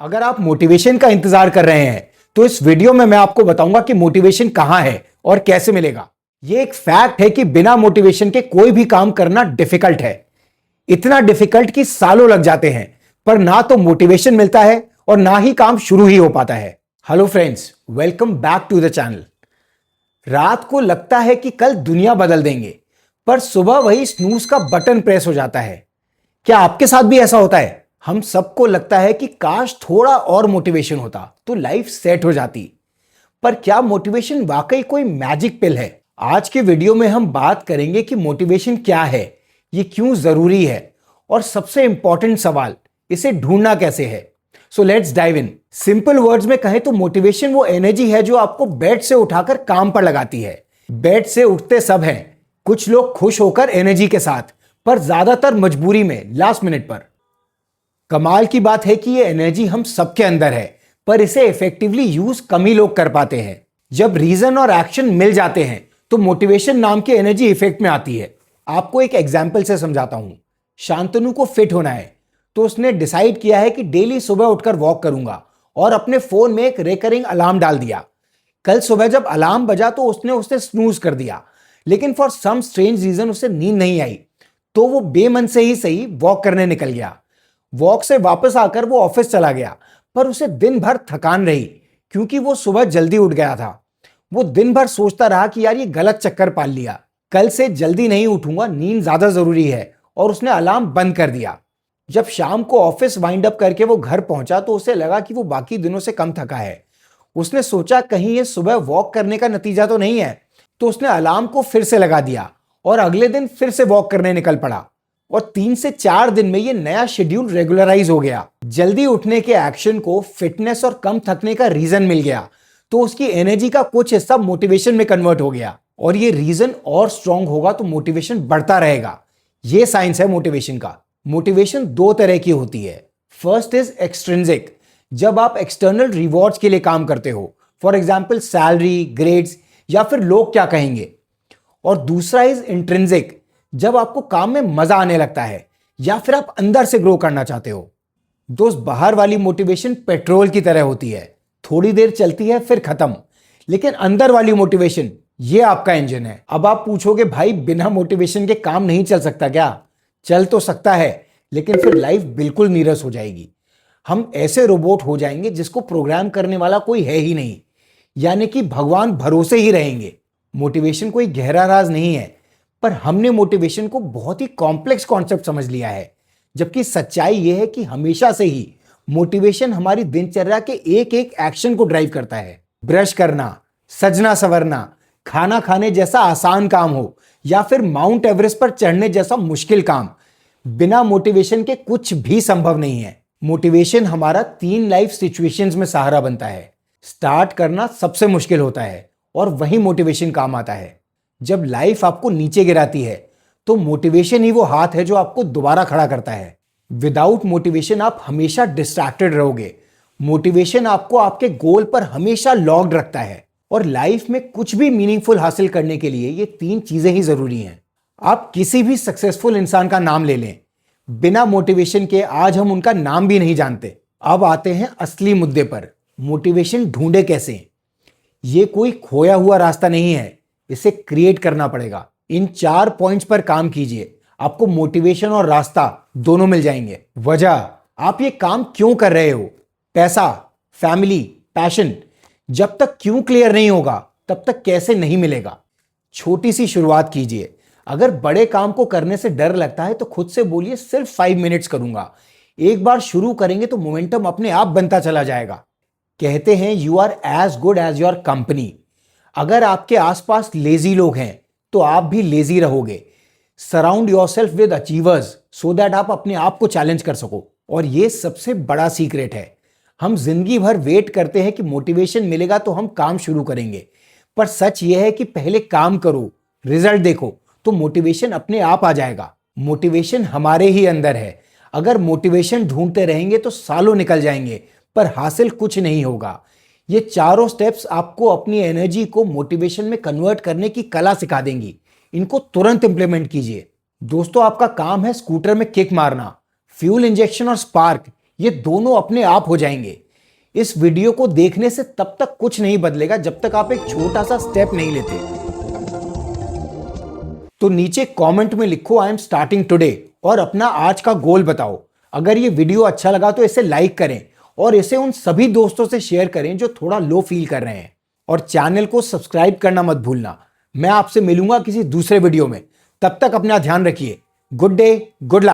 अगर आप मोटिवेशन का इंतजार कर रहे हैं तो इस वीडियो में मैं आपको बताऊंगा कि मोटिवेशन कहां है और कैसे मिलेगा। यह एक फैक्ट है कि बिना मोटिवेशन के कोई भी काम करना डिफिकल्ट है। इतना डिफिकल्ट कि सालों लग जाते हैं, पर ना तो मोटिवेशन मिलता है और ना ही काम शुरू ही हो पाता है। Hello friends, welcome back to the channel. रात को लगता है कि कल दुनिया बदल देंगे, पर सुबह वही स्नूज का बटन प्रेस हो जाता है। क्या आपके साथ भी ऐसा होता है? हम सबको लगता है कि काश थोड़ा और मोटिवेशन होता तो लाइफ सेट हो जाती। पर क्या मोटिवेशन वाकई कोई मैजिक पिल है? आज के वीडियो में हम बात करेंगे कि मोटिवेशन क्या है, ये क्यों जरूरी है, और सबसे इंपॉर्टेंट सवाल, इसे ढूंढना कैसे है। So let's dive in. Simple words में कहें तो मोटिवेशन वो एनर्जी है जो आपको बेड से उठाकर काम पर लगाती है। बेड से उठते सब हैं, कुछ लोग खुश होकर एनर्जी के साथ, पर ज्यादातर मजबूरी में, लास्ट मिनट पर। कमाल की बात है कि ये एनर्जी हम सबके अंदर है, पर इसे इफेक्टिवली यूज कम ही लोग कर पाते हैं। जब रीजन और एक्शन मिल जाते हैं तो मोटिवेशन नाम की एनर्जी इफेक्ट में आती है। आपको एक एग्जांपल से समझाता हूं। शांतनु को फिट होना है, तो उसने डिसाइड किया है कि डेली सुबह उठकर वॉक करूंगा और अपने फोन में एक रिकरिंग अलार्म डाल दिया। कल सुबह जब अलार्म बजा तो उसने उसे स्नूज कर दिया, लेकिन फॉर सम स्ट्रेंज रीजन उसे नींद नहीं आई, तो वो बेमन से ही सही वॉक करने निकल गया। वॉक से वापस आकर वो ऑफिस चला गया, पर उसे दिन भर थकान रही क्योंकि वो सुबह जल्दी उठ गया था। वो दिन भर सोचता रहा कि यार ये गलत चक्कर पाल लिया, कल से जल्दी नहीं उठूंगा, नींद ज्यादा जरूरी है, और उसने अलार्म बंद कर दिया। जब शाम को ऑफिस वाइंड अप करके वो घर पहुंचा तो उसे लगा कि वो बाकी दिनों से कम थका है। उसने सोचा कहीं ये सुबह वॉक करने का नतीजा तो नहीं है, तो उसने अलार्म को फिर से लगा दिया और अगले दिन फिर से वॉक करने निकल पड़ा। और 3 से 4 दिन में ये नया शेड्यूल रेगुलराइज हो गया। जल्दी उठने के एक्शन को फिटनेस और कम थकने का रीजन मिल गया, तो उसकी एनर्जी का कुछ हिस्सा मोटिवेशन में कन्वर्ट हो गया, और ये रीजन और स्ट्रांग होगा तो मोटिवेशन बढ़ता रहेगा। ये साइंस है मोटिवेशन का। मोटिवेशन 2 तरह की होती है। फर्स्ट इज एक्सट्रिंसिक, जब आप एक्सटर्नल रिवॉर्ड्स के लिए काम करते हो, फॉर एग्जाम्पल सैलरी, ग्रेड्स, या फिर लोग क्या कहेंगे। और दूसरा इज इंट्रिंसिक, जब आपको काम में मजा आने लगता है या फिर आप अंदर से ग्रो करना चाहते हो। दोस्त, बाहर वाली मोटिवेशन पेट्रोल की तरह होती है, थोड़ी देर चलती है फिर खत्म। लेकिन अंदर वाली मोटिवेशन, ये आपका इंजन है। अब आप पूछोगे भाई बिना मोटिवेशन के काम नहीं चल सकता क्या? चल तो सकता है, लेकिन फिर लाइफ बिल्कुल नीरस हो जाएगी। हम ऐसे रोबोट हो जाएंगे जिसको प्रोग्राम करने वाला कोई है ही नहीं, यानी कि भगवान भरोसे ही रहेंगे। मोटिवेशन कोई गहरा राज नहीं है, पर हमने मोटिवेशन को बहुत ही कॉम्प्लेक्स कॉन्सेप्ट समझ लिया है, जबकि सच्चाई यह है कि हमेशा से ही मोटिवेशन हमारी दिनचर्या के एक एक एक्शन को ड्राइव करता है। ब्रश करना, सजना संवरना, खाना खाने जैसा आसान काम हो या फिर माउंट एवरेस्ट पर चढ़ने जैसा मुश्किल काम, बिना मोटिवेशन के कुछ भी संभव नहीं है। मोटिवेशन हमारा 3 लाइफ सिचुएशंस में सहारा बनता है। स्टार्ट करना सबसे मुश्किल होता है और वही मोटिवेशन काम आता है। जब लाइफ आपको नीचे गिराती है तो मोटिवेशन ही वो हाथ है जो आपको दोबारा खड़ा करता है। विदाउट मोटिवेशन आप हमेशा डिस्ट्रैक्टेड रहोगे। मोटिवेशन आपको आपके गोल पर हमेशा लॉक्ड रखता है, और लाइफ में कुछ भी मीनिंगफुल हासिल करने के लिए ये 3 चीजें ही जरूरी हैं। आप किसी भी सक्सेसफुल इंसान का नाम ले लें, बिना मोटिवेशन के आज हम उनका नाम भी नहीं जानते। अब आते हैं असली मुद्दे पर, मोटिवेशन ढूंढे कैसे। ये कोई खोया हुआ रास्ता नहीं है, इसे क्रिएट करना पड़ेगा। इन 4 पॉइंट्स पर काम कीजिए, आपको मोटिवेशन और रास्ता दोनों मिल जाएंगे। वजह, आप ये काम क्यों कर रहे हो, पैसा, फैमिली, पैशन। जब तक क्यों क्लियर नहीं होगा तब तक कैसे नहीं मिलेगा। छोटी सी शुरुआत कीजिए। अगर बड़े काम को करने से डर लगता है तो खुद से बोलिए सिर्फ 5 मिनट्स करूंगा। एक बार शुरू करेंगे तो मोमेंटम अपने आप बनता चला जाएगा। कहते हैं you are as good as your company. अगर आपके आसपास लेजी लोग हैं तो आप भी लेजी रहोगे। Surround yourself with achievers so that आप अपने आप को चैलेंज कर सको। और ये सबसे बड़ा सीक्रेट है। हम जिंदगी भर वेट करते हैं कि मोटिवेशन मिलेगा तो हम काम शुरू करेंगे, पर सच यह है कि पहले काम करो, रिजल्ट देखो, तो मोटिवेशन अपने आप आ जाएगा। मोटिवेशन हमारे ही अंदर है। अगर मोटिवेशन ढूंढते रहेंगे तो सालों निकल जाएंगे, पर हासिल कुछ नहीं होगा। ये चारों स्टेप्स आपको अपनी एनर्जी को मोटिवेशन में कन्वर्ट करने की कला सिखा देंगी। इनको तुरंत इंप्लीमेंट कीजिए। दोस्तों, आपका काम है स्कूटर में किक मारना, फ्यूल इंजेक्शन और स्पार्क, ये दोनों अपने आप हो जाएंगे। इस वीडियो को देखने से तब तक कुछ नहीं बदलेगा जब तक आप एक छोटा सा स्टेप नहीं लेते। तो नीचे कमेंट में लिखो आई एम स्टार्टिंग टुडे और अपना आज का गोल बताओ। अगर ये वीडियो अच्छा लगा तो इसे लाइक करें और इसे उन सभी दोस्तों से शेयर करें जो थोड़ा लो फील कर रहे हैं। और चैनल को सब्सक्राइब करना मत भूलना। मैं आपसे मिलूंगा किसी दूसरे वीडियो में। तब तक अपना ध्यान रखिए। Good day, good luck.